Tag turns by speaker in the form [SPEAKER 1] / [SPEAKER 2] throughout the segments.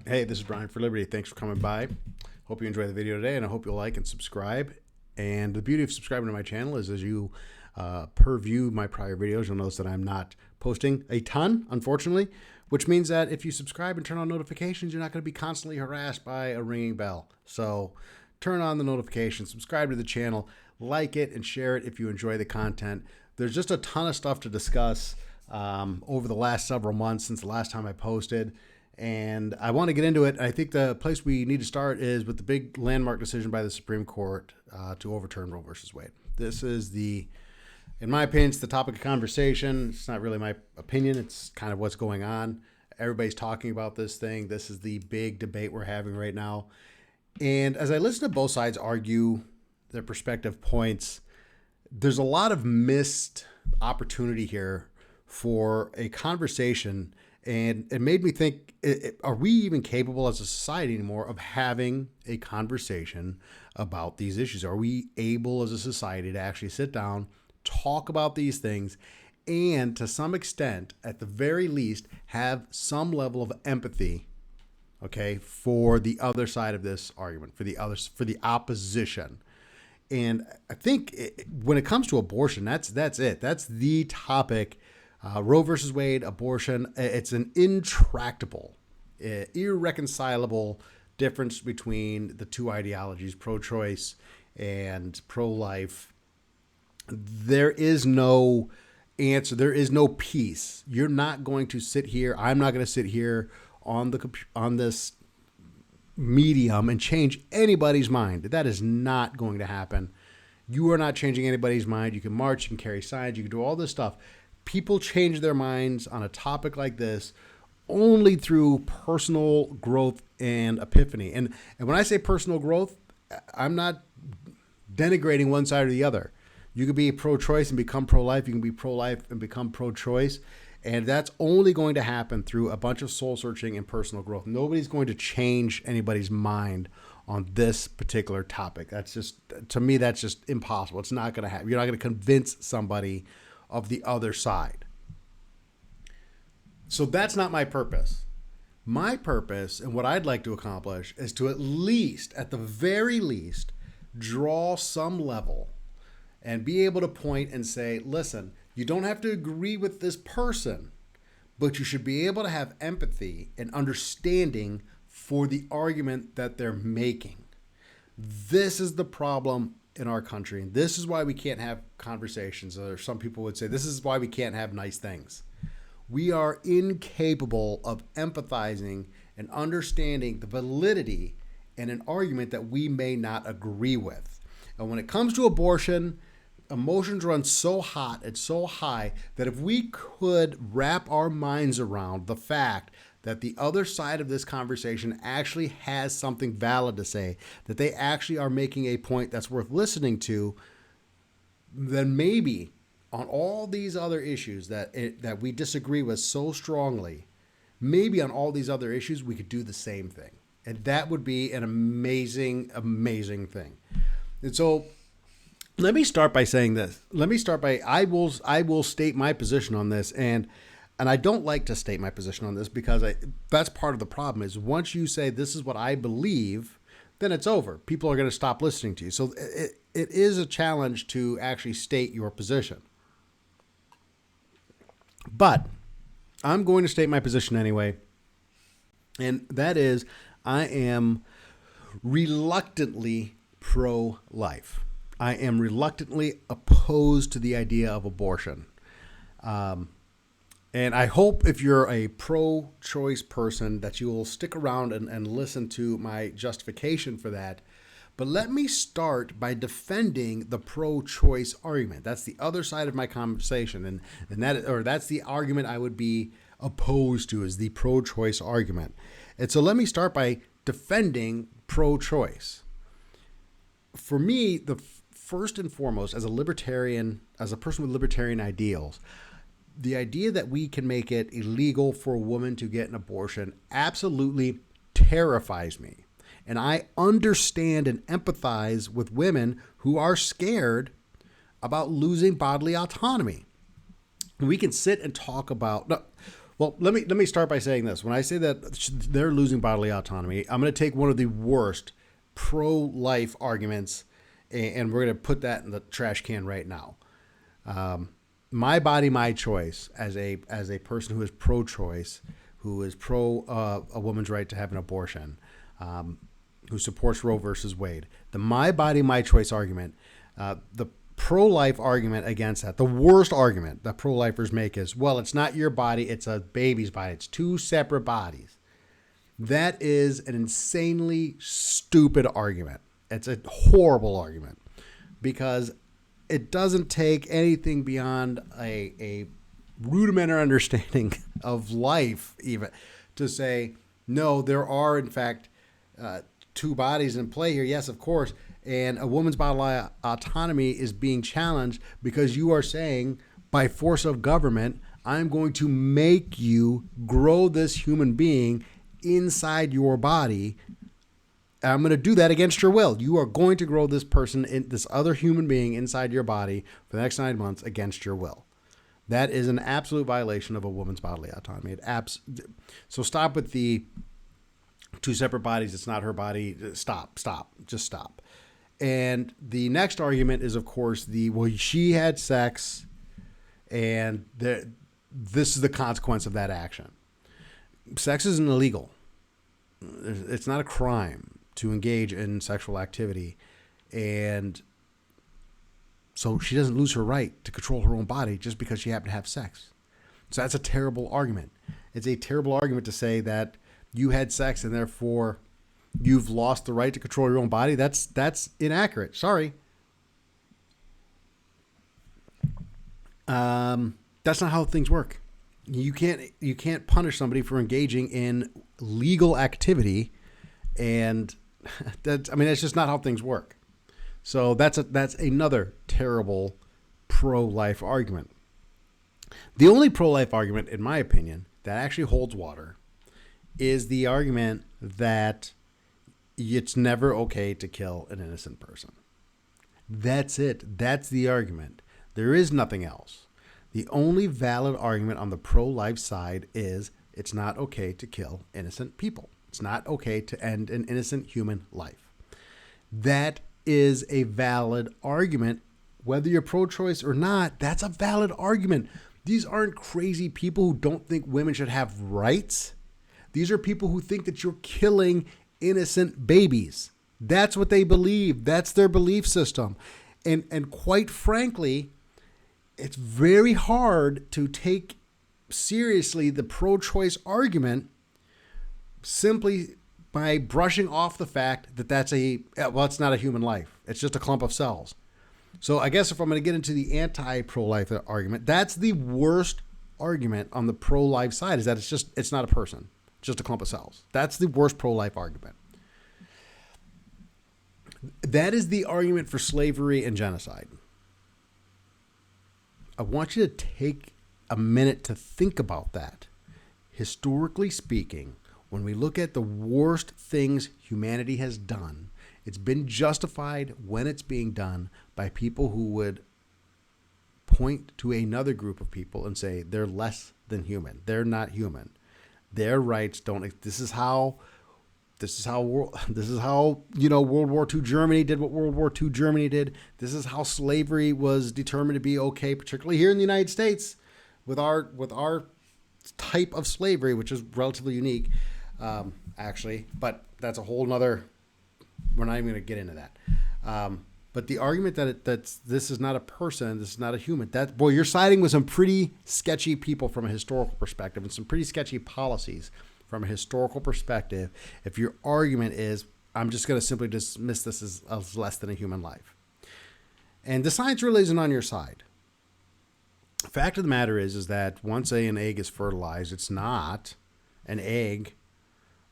[SPEAKER 1] Hey, this is Brian for Liberty. Thanks for coming by. Hope you enjoy the video today, and I hope you'll like and subscribe. And the beauty of subscribing to my channel is as you view my prior videos, you'll notice that I'm not posting a ton, unfortunately, which means that if you subscribe and turn on notifications, you're not going to be constantly harassed by a ringing bell. So turn on the notifications, subscribe to the channel, like it, and share it if you enjoy the content. There's just a ton of stuff to discuss over the last several months since the last time I posted. And I want to get into it. I think the place we need to start is with the big landmark decision by the Supreme Court to overturn Roe v. Wade. This is in my opinion, it's the topic of conversation. It's not really my opinion. It's kind of what's going on. Everybody's talking about this thing. This is the big debate we're having right now. And as I listen to both sides argue their perspective points, there's a lot of missed opportunity here for a conversation. And it made me think, are we even capable as a society anymore of having a conversation about these issues? Are we able as a society to actually sit down, talk about these things, and to some extent, at the very least, have some level of empathy, okay, for the other side of this argument, for the opposition? And I think when it comes to abortion, that's it. That's the topic. Roe versus Wade, abortion, it's an intractable, irreconcilable difference between the two ideologies, pro-choice and pro-life. There is no answer. There is no peace. You're not going to sit here. I'm not going to sit here on this medium and change anybody's mind. That is not going to happen. You are not changing anybody's mind. You can march, you can carry signs, you can do all this stuff. People change their minds on a topic like this only through personal growth and epiphany. And when I say personal growth, I'm not denigrating one side or the other. You can be pro-choice and become pro-life. You can be pro-life and become pro-choice. And that's only going to happen through a bunch of soul-searching and personal growth. Nobody's going to change anybody's mind on this particular topic. That's just, to me, that's just impossible. It's not going to happen. You're not going to convince somebody of the other side. So that's not my purpose. My purpose and what I'd like to accomplish is to at the very least, draw some level and be able to point and say, listen, you don't have to agree with this person, but you should be able to have empathy and understanding for the argument that they're making. This is the problem in our country. And this is why we can't have conversations. Or some people would say, this is why we can't have nice things. We are incapable of empathizing and understanding the validity in an argument that we may not agree with. And when it comes to abortion, emotions run so hot and so high that if we could wrap our minds around the fact that the other side of this conversation actually has something valid to say, that they actually are making a point that's worth listening to, then maybe on all these other issues that we disagree with so strongly, maybe on all these other issues we could do the same thing. And that would be an amazing, amazing thing. And so let me start by saying this. I will state my position on this, and I don't like to state my position on this because that's part of the problem is once you say this is what I believe, then it's over. People are going to stop listening to you. So it is a challenge to actually state your position. But I'm going to state my position anyway. And that is I am reluctantly pro-life. I am reluctantly opposed to the idea of abortion. And I hope if you're a pro-choice person that you will stick around and listen to my justification for that. But let me start by defending the pro-choice argument. That's the other side of my conversation. That's the argument I would be opposed to, is the pro-choice argument. And so let me start by defending pro-choice. For me, the first and foremost, as a libertarian, as a person with libertarian ideals, the idea that we can make it illegal for a woman to get an abortion absolutely terrifies me. And I understand and empathize with women who are scared about losing bodily autonomy. We can sit and talk about, Well, let me start by saying this. When I say that they're losing bodily autonomy, I'm going to take one of the worst pro-life arguments, and we're going to put that in the trash can right now. My body, my choice. As a person who is pro-choice, who is pro a woman's right to have an abortion, who supports Roe versus Wade, the my body, my choice argument, the pro-life argument against that, the worst argument that pro-lifers make is, well, it's not your body, it's a baby's body. It's two separate bodies. That is an insanely stupid argument. It's a horrible argument because it doesn't take anything beyond a rudimentary understanding of life even to say, no, there are, in fact, two bodies in play here. Yes, of course. And a woman's bodily autonomy is being challenged because you are saying, by force of government, I'm going to make you grow this human being inside your body. I'm going to do that against your will. You are going to grow this person, this other human being inside your body for the next 9 months against your will. That is an absolute violation of a woman's bodily autonomy. So stop with the two separate bodies. It's not her body. Stop. Just stop. And the next argument is, of course, well, she had sex, and this is the consequence of that action. Sex isn't illegal. It's not a crime to engage in sexual activity. And so she doesn't lose her right to control her own body just because she happened to have sex. So that's a terrible argument. It's a terrible argument to say that you had sex and therefore you've lost the right to control your own body. That's inaccurate. Sorry. That's not how things work. You can't punish somebody for engaging in legal activity, and that's just not how things work. So that's another terrible pro-life argument. The only pro-life argument, in my opinion, that actually holds water is the argument that it's never okay to kill an innocent person. That's it. That's the argument. There is nothing else. The only valid argument on the pro-life side is it's not okay to kill innocent people. It's not okay to end an innocent human life. That is a valid argument. Whether you're pro-choice or not, that's a valid argument. These aren't crazy people who don't think women should have rights. These are people who think that you're killing innocent babies. That's what they believe. That's their belief system. And quite frankly, it's very hard to take seriously the pro-choice argument simply by brushing off the fact that it's not a human life. It's just a clump of cells. So I guess if I'm going to get into the anti-pro-life argument, that's the worst argument on the pro-life side, is that it's not a person, just a clump of cells. That's the worst pro-life argument. That is the argument for slavery and genocide. I want you to take a minute to think about that. Historically speaking, when we look at the worst things humanity has done, it's been justified when it's being done by people who would point to another group of people and say they're less than human. They're not human. Their rights don't. This is how World War II Germany did what World War II Germany did. This is how slavery was determined to be okay, particularly here in the United States, with our type of slavery, which is relatively unique, actually. But that's a whole nother. We're not even going to get into that. But the argument that this is not a person, this is not a human. You're siding with some pretty sketchy people from a historical perspective, and some pretty sketchy policies from a historical perspective, if your argument is, I'm just going to simply dismiss this as less than a human life. And the science really isn't on your side. The fact of the matter is that once an egg is fertilized, it's not an egg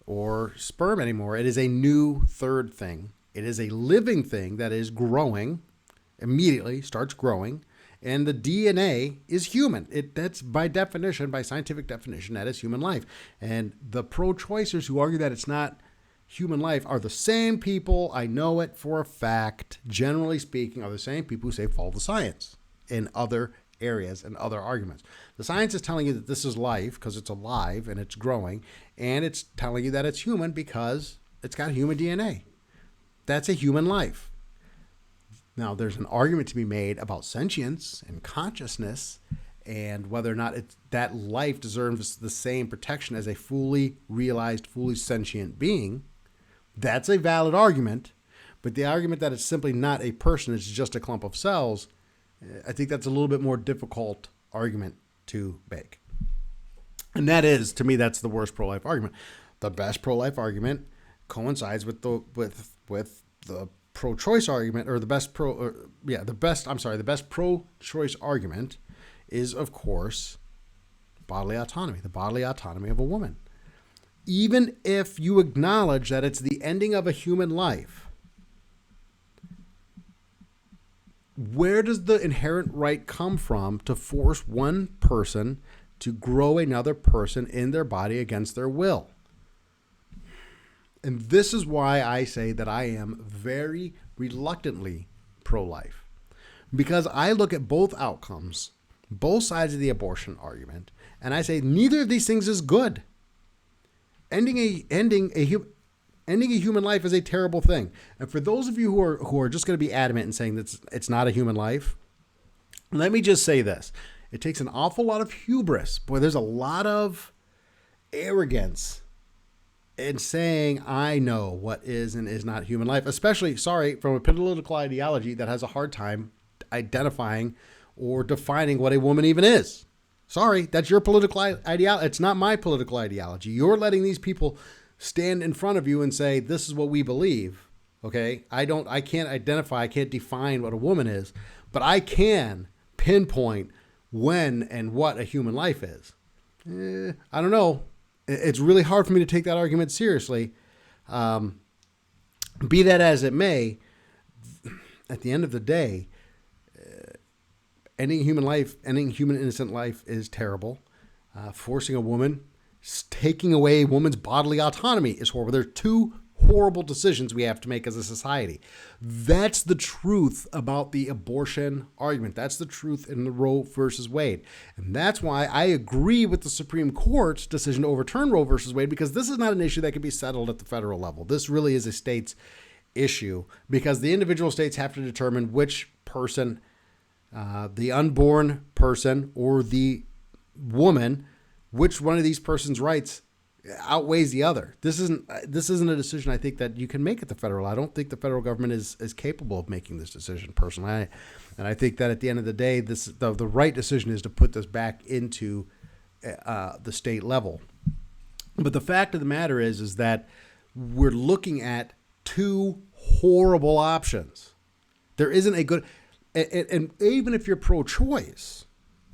[SPEAKER 1] or sperm anymore. It is a new third thing. It is a living thing that is growing, immediately starts growing, and the DNA is human. That's by definition, by scientific definition, that is human life. And the pro-choicers who argue that it's not human life are the same people, I know it for a fact, generally speaking, are the same people who say follow the science in other areas and other arguments. The science is telling you that this is life because it's alive and it's growing, and it's telling you that it's human because it's got human DNA. That's a human life. Now, there's an argument to be made about sentience and consciousness and whether or not that life deserves the same protection as a fully realized, fully sentient being. That's a valid argument. But the argument that it's simply not a person, it's just a clump of cells, I think that's a little bit more difficult argument to make. And that is, to me, that's the worst pro-life argument. The best pro-life argument coincides with the pro-choice argument, or the best pro-choice argument is, of course, bodily autonomy, the bodily autonomy of a woman. Even if you acknowledge that it's the ending of a human life, where does the inherent right come from to force one person to grow another person in their body against their will? And this is why I say that I am very reluctantly pro-life, because I look at both outcomes, both sides of the abortion argument, and I say neither of these things is good. Ending a human life is a terrible thing. And for those of you who are just going to be adamant in saying that it's not a human life, let me just say this. It takes an awful lot of hubris. Boy, there's a lot of arrogance in saying I know what is and is not human life, especially, from a political ideology that has a hard time identifying or defining what a woman even is. Sorry, that's your political ideology. It's not my political ideology. You're letting these people stand in front of you and say, this is what we believe. Okay. I can't define what a woman is, but I can pinpoint when and what a human life is. I don't know. It's really hard for me to take that argument seriously. Be that as it may, at the end of the day, ending human innocent life is terrible. Forcing a woman, taking away a woman's bodily autonomy is horrible. There are two horrible decisions we have to make as a society. That's the truth about the abortion argument. That's the truth in the Roe versus Wade. And that's why I agree with the Supreme Court's decision to overturn Roe versus Wade, because this is not an issue that can be settled at the federal level. This really is a state's issue, because the individual states have to determine which person, the unborn person or the woman, which one of these persons' rights outweighs the other. This isn't a decision I think that you can make at the federal. I don't think the federal government is capable of making this decision personally. And I think that at the end of the day, the right decision is to put this back into the state level. But the fact of the matter is that we're looking at two horrible options. There isn't a good, and even if you're pro-choice,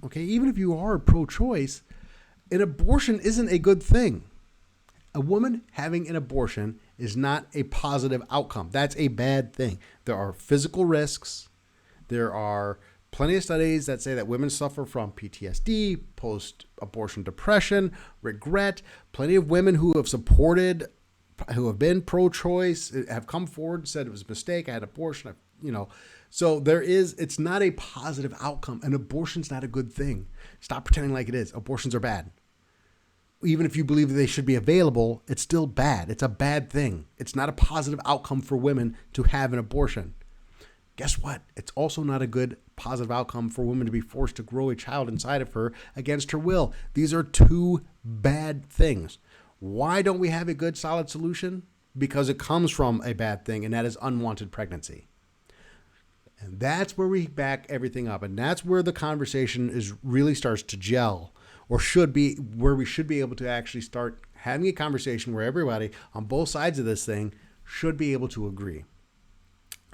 [SPEAKER 1] okay, even if you are pro-choice, an abortion isn't a good thing. A woman having an abortion is not a positive outcome. That's a bad thing. There are physical risks. There are plenty of studies that say that women suffer from PTSD, post-abortion depression, regret. Plenty of women who have been pro-choice, have come forward and said it was a mistake, I had an abortion, So it's not a positive outcome. An abortion's not a good thing. Stop pretending like it is. Abortions are bad. Even if you believe that they should be available, it's still bad. It's a bad thing. It's not a positive outcome for women to have an abortion. Guess what? It's also not a good positive outcome for women to be forced to grow a child inside of her against her will. These are two bad things. Why don't we have a good, solid solution? Because it comes from a bad thing, and that is unwanted pregnancy. And that's where we back everything up. And that's where the conversation really starts to gel, or should be, where we should be able to actually start having a conversation where everybody on both sides of this thing should be able to agree.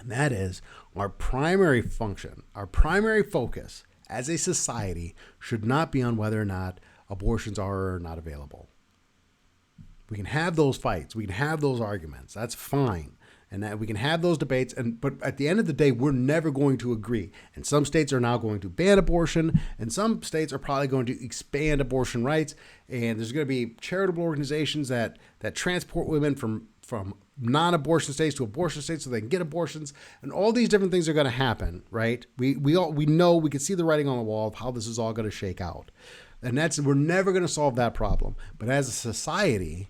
[SPEAKER 1] And that is our primary function, our primary focus as a society should not be on whether or not abortions are or are not available. We can have those fights. We can have those arguments. That's fine. And that we can have those debates, but at the end of the day, we're never going to agree. And some states are now going to ban abortion, and some states are probably going to expand abortion rights. And there's going to be charitable organizations that transport women from non-abortion states to abortion states so they can get abortions, and all these different things are going to happen, right? We know, we can see the writing on the wall of how this is all going to shake out, and we're never going to solve that problem. But as a society,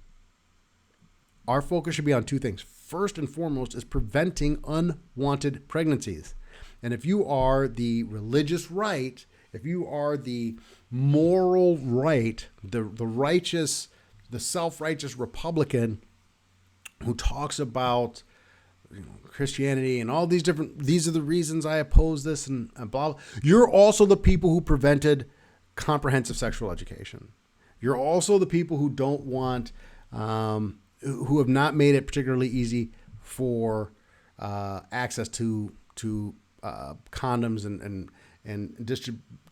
[SPEAKER 1] our focus should be on two things. First and foremost is preventing unwanted pregnancies. And if you are the religious right, if you are the moral right, the righteous, the self-righteous Republican who talks about Christianity and all these are the reasons I oppose this and blah, blah, you're also the people who prevented comprehensive sexual education. You're also the people who don't want, who have not made it particularly easy for access to condoms and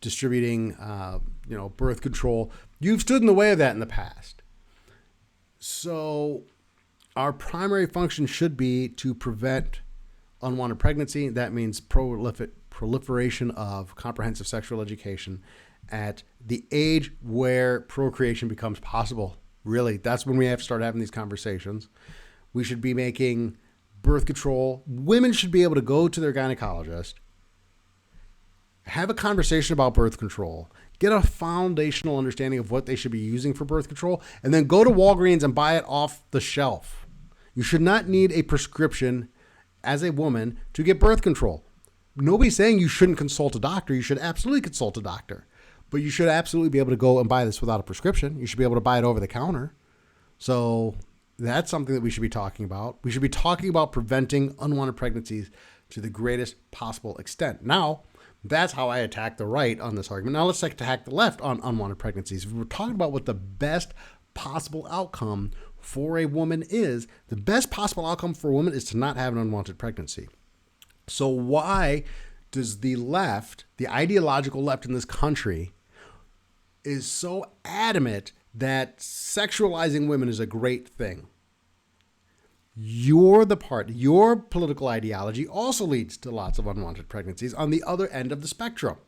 [SPEAKER 1] distributing birth control. You've stood in the way of that in the past. So our primary function should be to prevent unwanted pregnancy. That means proliferation of comprehensive sexual education at the age where procreation becomes possible. Really, that's when we have to start having these conversations. We should be making birth control. Women should be able to go to their gynecologist, have a conversation about birth control, get a foundational understanding of what they should be using for birth control, and then go to Walgreens and buy it off the shelf. You should not need a prescription as a woman to get birth control. Nobody's saying you shouldn't consult a doctor. You should absolutely consult a doctor. But you should absolutely be able to go and buy this without a prescription. You should be able to buy it over the counter. So that's something that we should be talking about. We should be talking about preventing unwanted pregnancies to the greatest possible extent. Now, that's how I attack the right on this argument. Now let's attack the left on unwanted pregnancies. If we're talking about what the best possible outcome for a woman is, the best possible outcome for a woman is to not have an unwanted pregnancy. So why does the left, the ideological left in this country, is so adamant that sexualizing women is a great thing? Your political ideology also leads to lots of unwanted pregnancies on the other end of the spectrum.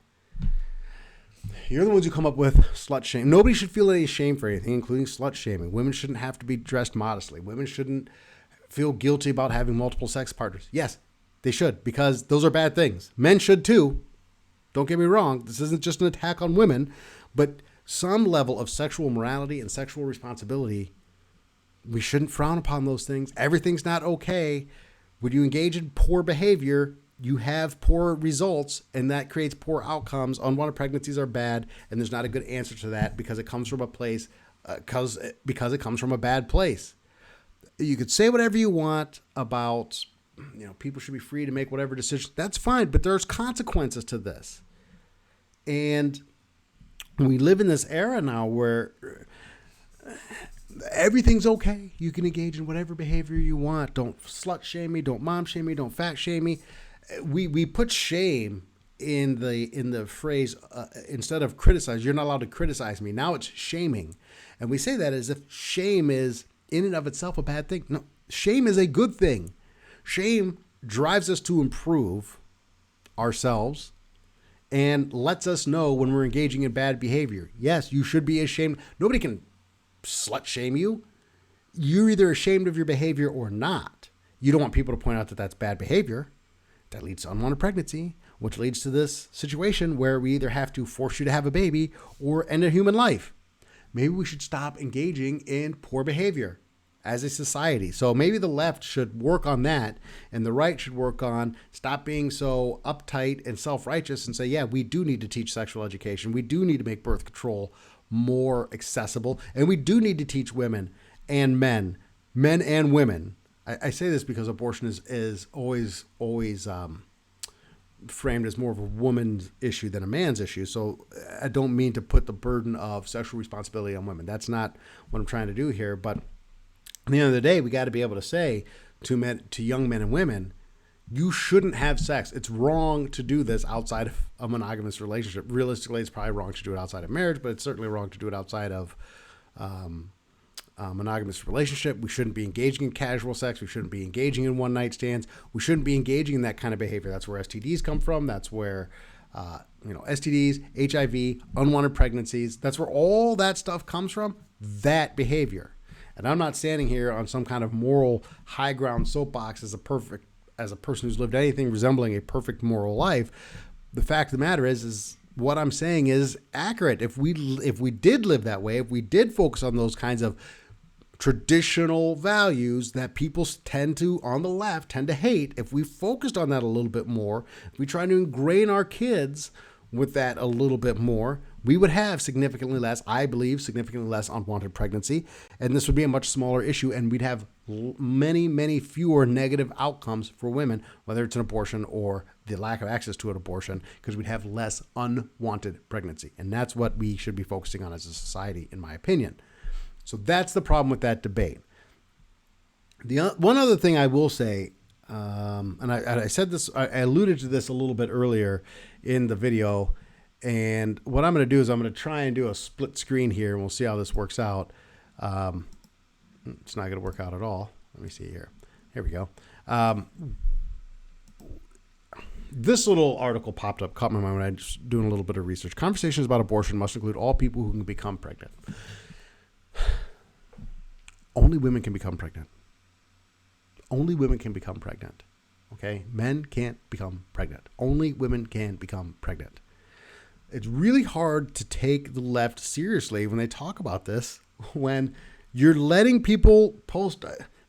[SPEAKER 1] You're the ones who come up with slut shame. Nobody should feel any shame for anything, including slut shaming. Women shouldn't have to be dressed modestly. Women shouldn't feel guilty about having multiple sex partners. Yes, they should, because those are bad things. Men should too. Don't get me wrong. This isn't just an attack on women, but some level of sexual morality and sexual responsibility, we shouldn't frown upon those things. Everything's not okay. When you engage in poor behavior, you have poor results, and that creates poor outcomes. Unwanted pregnancies are bad, and there's not a good answer to that because it comes from a place, because it comes from a bad place. You could say whatever you want about, people should be free to make whatever decision. That's fine, but there's consequences to this. And we live in this era now where everything's okay. You can engage in whatever behavior you want. Don't slut shame me. Don't mom shame me. Don't fat shame me. We put shame in the phrase instead of criticize. You're not allowed to criticize me. Now it's shaming, and we say that as if shame is in and of itself a bad thing. No, shame is a good thing. Shame drives us to improve ourselves and lets us know when we're engaging in bad behavior. Yes, you should be ashamed. Nobody can slut shame you. You're either ashamed of your behavior or not. You don't want people to point out that that's bad behavior. That leads to unwanted pregnancy, which leads to this situation where we either have to force you to have a baby or end a human life. Maybe we should stop engaging in poor behavior as a society. So maybe the left should work on that, and the right should work on stop being so uptight and self-righteous and say, yeah, we do need to teach sexual education. We do need to make birth control more accessible, and we do need to teach women and men and women. I say this because abortion is always framed as more of a woman's issue than a man's issue. So I don't mean to put the burden of sexual responsibility on women. That's not what I'm trying to do here. But at the end of the day, we got to be able to say to young men and women, you shouldn't have sex. It's wrong to do this outside of a monogamous relationship. Realistically, it's probably wrong to do it outside of marriage, but it's certainly wrong to do it outside of monogamous relationship. We shouldn't be engaging in casual sex. We shouldn't be engaging in one-night stands. We shouldn't be engaging in that kind of behavior. That's where STDs come from. That's where, STDs, HIV, unwanted pregnancies. That's where all that stuff comes from, that behavior. And I'm not standing here on some kind of moral high ground soapbox as a person who's lived anything resembling a perfect moral life. The fact of the matter is what I'm saying is accurate. If we did live that way, if we did focus on those kinds of traditional values that people on the left tend to hate, if we focused on that a little bit more, if we try to ingrain our kids with that a little bit more, we would have significantly less unwanted pregnancy, and this would be a much smaller issue, and we'd have many, many fewer negative outcomes for women, whether it's an abortion or the lack of access to an abortion, because we'd have less unwanted pregnancy. And that's what we should be focusing on as a society, in my opinion. So that's the problem with that debate. One other thing I will say, and I said this, I alluded to this a little bit earlier in the video, and what I'm going to do is I'm going to try and do a split screen here, and we'll see how this works out. It's not going to work out at all. Let me see here. Here we go. This little article popped up, caught my mind when I was doing a little bit of research. Conversations about abortion must include all people who can become pregnant. Only women can become pregnant. Only women can become pregnant. Okay? Men can't become pregnant. Only women can become pregnant. It's really hard to take the left seriously when they talk about this, when you're letting people post.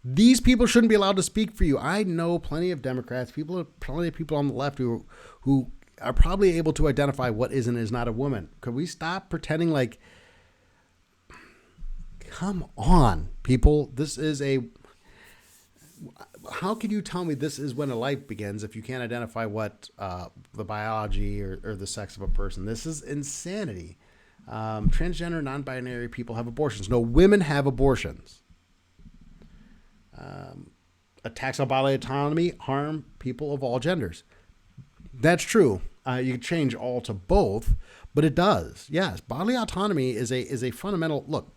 [SPEAKER 1] These people shouldn't be allowed to speak for you. I know plenty of Democrats, plenty of people on the left who are probably able to identify what is and is not a woman. Could we stop pretending like, come on, people, how can you tell me this is when a life begins if you can't identify what the biology or the sex of a person? This is insanity. Transgender, non-binary people have abortions. No, women have abortions. Attacks on bodily autonomy harm people of all genders. That's true. You can change all to both, but it does. Yes, bodily autonomy is a fundamental look.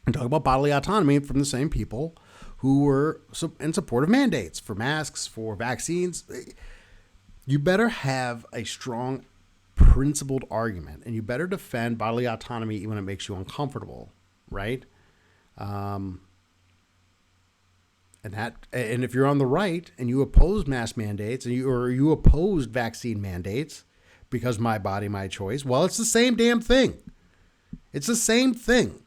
[SPEAKER 1] I'm talking about bodily autonomy from the same people who were in support of mandates for masks, for vaccines. You better have a strong, principled argument, and you better defend bodily autonomy even when it makes you uncomfortable, right? And if you're on the right and you oppose mask mandates or you oppose vaccine mandates because my body, my choice, well, it's the same damn thing. It's the same thing.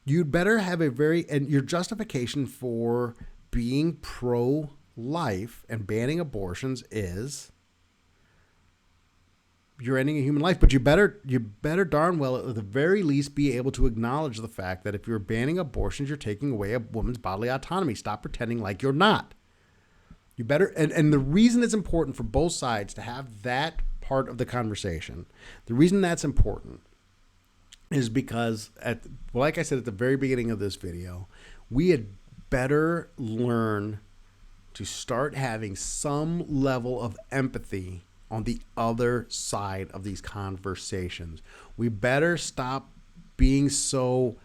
[SPEAKER 1] You'd better have and your justification for being pro-life and banning abortions is you're ending a human life, but you better darn well at the very least be able to acknowledge the fact that if you're banning abortions, you're taking away a woman's bodily autonomy. Stop pretending like you're not. You better, and the reason it's important for both sides to have that part of the conversation, the reason that's important is because, like I said at the very beginning of this video, we had better learn to start having some level of empathy on the other side of these conversations. We better stop being so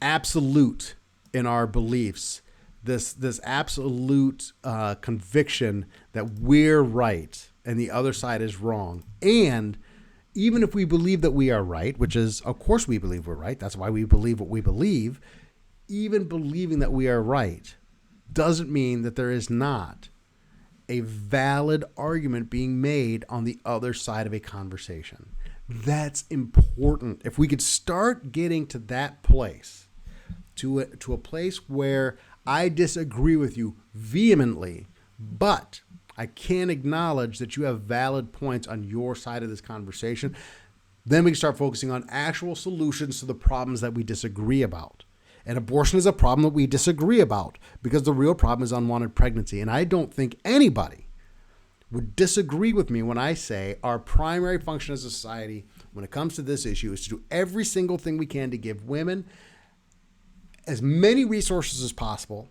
[SPEAKER 1] absolute in our beliefs, this absolute conviction that we're right and the other side is wrong. And even if we believe that we are right, which is, of course we believe we're right, that's why we believe what we believe, even believing that we are right doesn't mean that there is not a valid argument being made on the other side of a conversation. That's important. If we could start getting to that place, to a place where I disagree with you vehemently, but I can acknowledge that you have valid points on your side of this conversation, then we can start focusing on actual solutions to the problems that we disagree about. And abortion is a problem that we disagree about because the real problem is unwanted pregnancy. And I don't think anybody would disagree with me when I say our primary function as a society when it comes to this issue is to do every single thing we can to give women as many resources as possible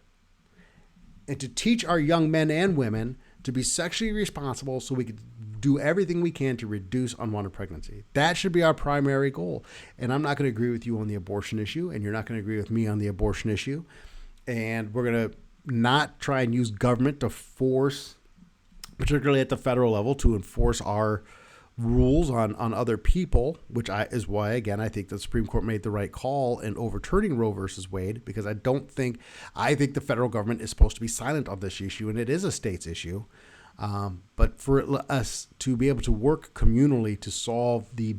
[SPEAKER 1] and to teach our young men and women to be sexually responsible so we could do everything we can to reduce unwanted pregnancy. That should be our primary goal. And I'm not going to agree with you on the abortion issue, and you're not going to agree with me on the abortion issue. And we're going to not try and use government to force, particularly at the federal level, to enforce our rules on other people, which is why, again, I think the Supreme Court made the right call in overturning Roe versus Wade, because I think the federal government is supposed to be silent on this issue, and it is a state's issue. But for us to be able to work communally to solve the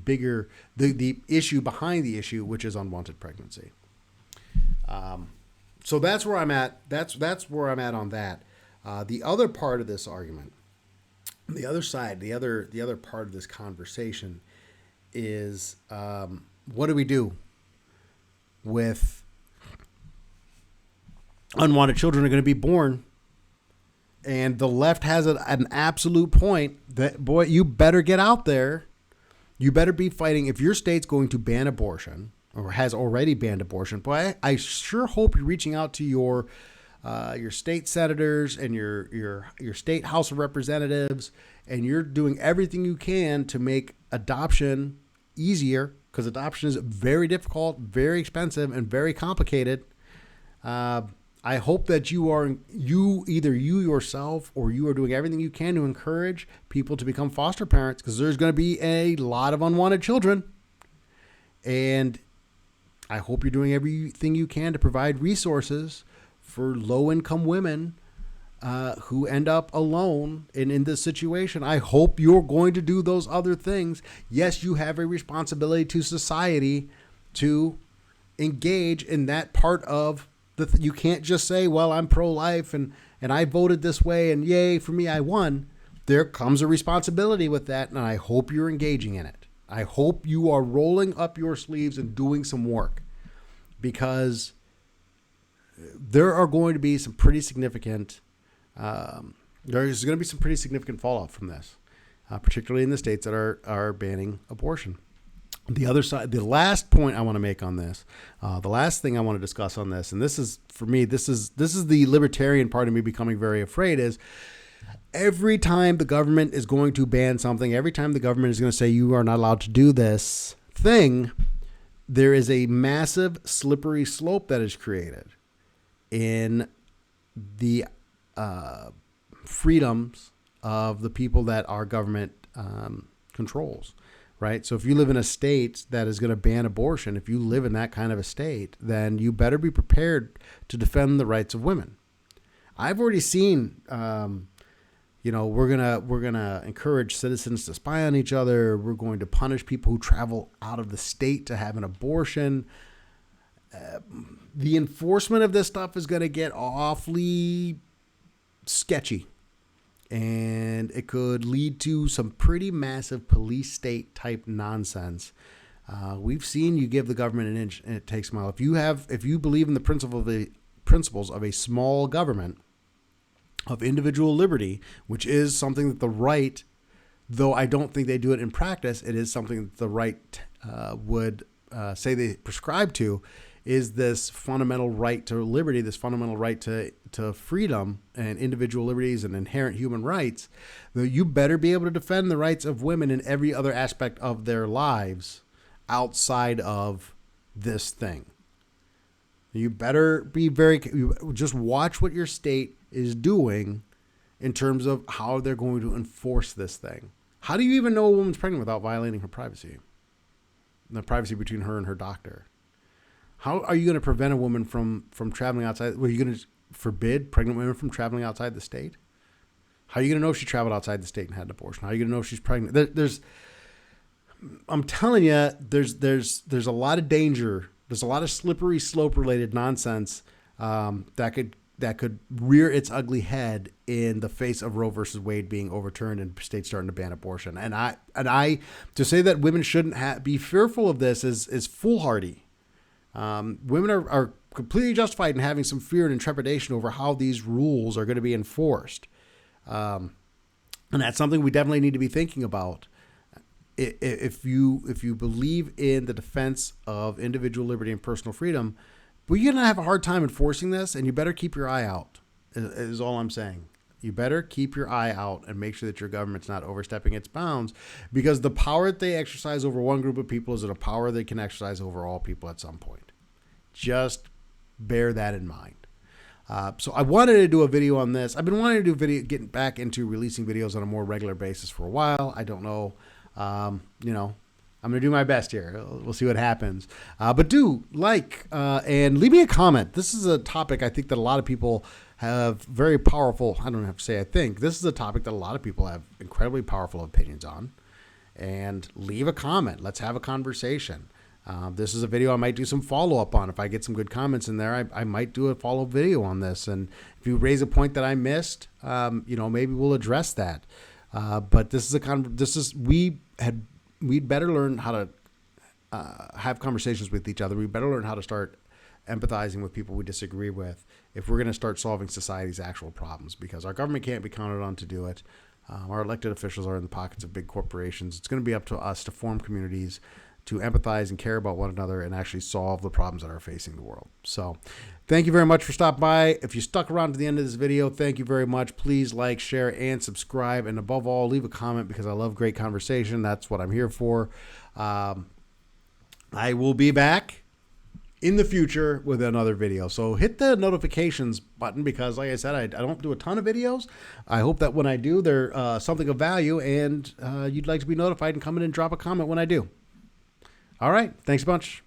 [SPEAKER 1] issue behind the issue, which is unwanted pregnancy. So that's where I'm at. That's where I'm at on that. The other part of this argument, the other side, the other part of this conversation is, what do we do with unwanted children are going to be born? And the left has an absolute point that, boy, you better get out there. You better be fighting. If your state's going to ban abortion or has already banned abortion, boy, I sure hope you're reaching out to your state senators and your state House of Representatives, and you're doing everything you can to make adoption easier, because adoption is very difficult, very expensive, and very complicated. I hope that you yourself or you are doing everything you can to encourage people to become foster parents, because there's going to be a lot of unwanted children. And I hope you're doing everything you can to provide resources for low-income women who end up alone in this situation. I hope you're going to do those other things. Yes, you have a responsibility to society to engage in that part of you can't just say, well, I'm pro-life and I voted this way and yay, for me, I won. There comes a responsibility with that, and I hope you're engaging in it. I hope you are rolling up your sleeves and doing some work, because there are going to be some pretty significant there's going to be some pretty significant fallout from this, particularly in the states that are banning abortion. The other side, the last point I want to make on this, the last thing I want to discuss on this, and this is, for me, this is the libertarian part of me becoming very afraid, is every time the government is going to ban something, every time the government is going to say you are not allowed to do this thing, there is a massive slippery slope that is created in the freedoms of the people that our government controls. Right. So if you live in a state that is going to ban abortion, if you live in that kind of a state, then you better be prepared to defend the rights of women. I've already seen, we're gonna encourage citizens to spy on each other. We're going to punish people who travel out of the state to have an abortion. The enforcement of this stuff is going to get awfully sketchy. And it could lead to some pretty massive police state type nonsense. We've seen you give the government an inch and it takes a mile. If you believe in the principles of a small government, of individual liberty, which is something that the right, though I don't think they do it in practice, it is something that the right would say they prescribe to, is this fundamental right to liberty, this fundamental right to freedom and individual liberties and inherent human rights. You better be able to defend the rights of women in every other aspect of their lives outside of this thing. You better be just watch what your state is doing in terms of how they're going to enforce this thing. How do you even know a woman's pregnant without violating her privacy? The privacy between her and her doctor. How are you going to prevent a woman from traveling outside? Are you going to forbid pregnant women from traveling outside the state? How are you going to know if she traveled outside the state and had an abortion? How are you going to know if she's pregnant? I'm telling you, there's a lot of danger. There's a lot of slippery slope related nonsense that could rear its ugly head in the face of Roe versus Wade being overturned and states starting to ban abortion. And I to say that women shouldn't be fearful of this is foolhardy. Women are completely justified in having some fear and trepidation over how these rules are going to be enforced. And that's something we definitely need to be thinking about. If you believe in the defense of individual liberty and personal freedom, but you're going to have a hard time enforcing this, and you better keep your eye out, is all I'm saying. You better keep your eye out and make sure that your government's not overstepping its bounds, because the power that they exercise over one group of people is a power they can exercise over all people at some point. Just bear that in mind. So I wanted to do a video on this. I've been wanting to do getting back into releasing videos on a more regular basis for a while. I don't know, I'm going to do my best here. We'll see what happens. But do like and leave me a comment. This is a topic I think that a lot of people have very powerful. I don't have to say I think. This is a topic that a lot of people have incredibly powerful opinions on. And leave a comment. Let's have a conversation. This is a video I might do some follow-up on. If I get some good comments in there, I might do a follow-up video on this. And if you raise a point that I missed, maybe we'll address that. But this is we'd better learn how to have conversations with each other. We better learn how to start empathizing with people we disagree with if we're going to start solving society's actual problems, because our government can't be counted on to do it. Our elected officials are in the pockets of big corporations. It's going to be up to us to form communities, to empathize and care about one another, and actually solve the problems that are facing the world. So thank you very much for stopping by. If you stuck around to the end of this video, thank you very much. Please like, share, and subscribe. And above all, leave a comment, because I love great conversation. That's what I'm here for. I will be back in the future with another video. So hit the notifications button, because like I said, I don't do a ton of videos. I hope that when I do, they're something of value, and you'd like to be notified and come in and drop a comment when I do. All right. Thanks a bunch.